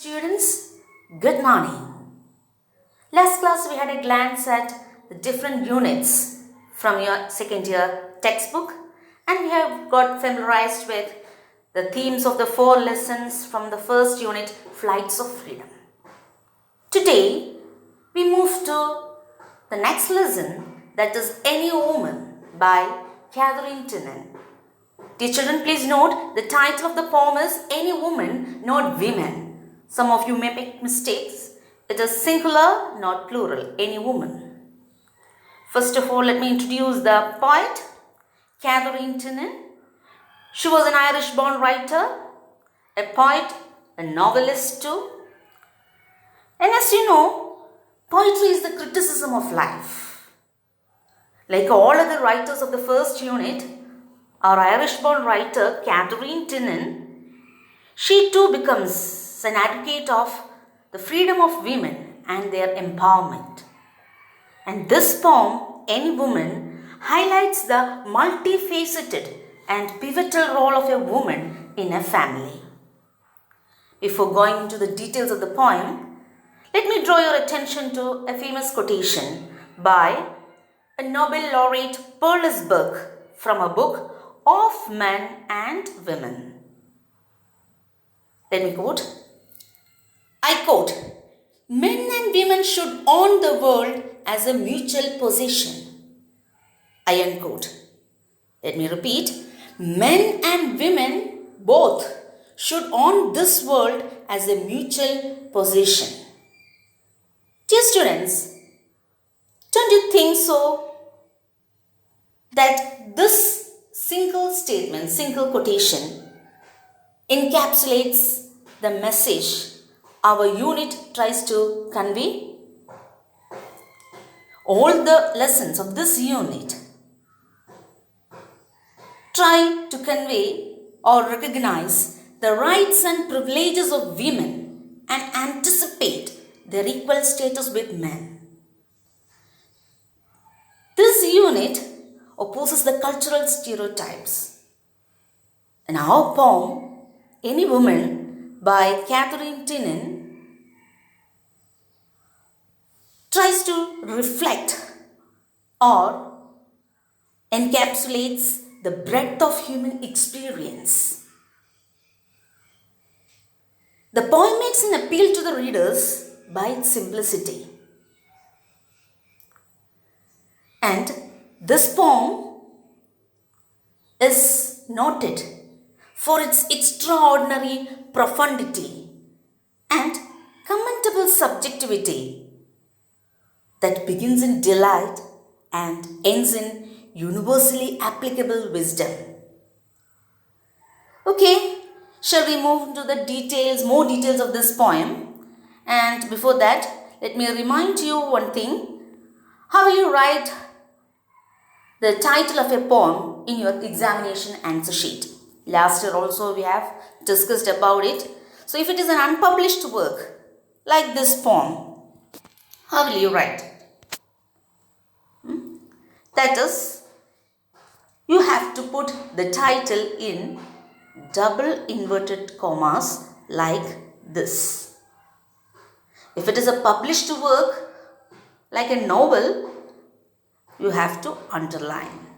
Students, good morning. Last class we had a glance at the different units from your second year textbook and we have got familiarized with the themes of the 4 lessons from the first unit, Flights of Freedom. Today we move to the next lesson, that is Any Woman by Catherine Tinnin. Dear children, please note the title of the poem is Any Woman, Not Women. Some of you may make mistakes. It is singular, not plural, any woman. First of all, let me introduce the poet, Catherine Tinnin. She was an Irish-born writer, a poet, a novelist too. And as you know, poetry is the criticism of life. Like all other writers of the first unit, our Irish-born writer, Catherine Tinnin, she too becomes an advocate of the freedom of women and their empowerment. And this poem, Any Woman, highlights the multifaceted and pivotal role of a woman in a family. Before going into the details of the poem, let me draw your attention to a famous quotation by a Nobel laureate Perlis Burke from a book Of Men and Women. Let me quote. I quote, "Men and women should own the world as a mutual possession." I unquote. Let me repeat. Men and women both should own this world as a mutual possession. Dear students, don't you think so that this single statement, single quotation encapsulates the message our unit tries to convey? All the lessons of this unit try to convey or recognize the rights and privileges of women and anticipate their equal status with men. This unit opposes the cultural stereotypes. In our poem, Any Woman by Catherine Tinnin tries to reflect or encapsulates the breadth of human experience. The poem makes an appeal to the readers by its simplicity. And this poem is noted for its extraordinary profundity and commendable subjectivity that begins in delight and ends in universally applicable wisdom. Okay, shall we move to the details, more details of this poem? And before that, let me remind you one thing. How will you write the title of a poem in your examination answer sheet? Last year also we have discussed about it. So if it is an unpublished work like this poem, how will you write? That is, you have to put the title in double inverted commas like this. If it is a published work like a novel, you have to underline.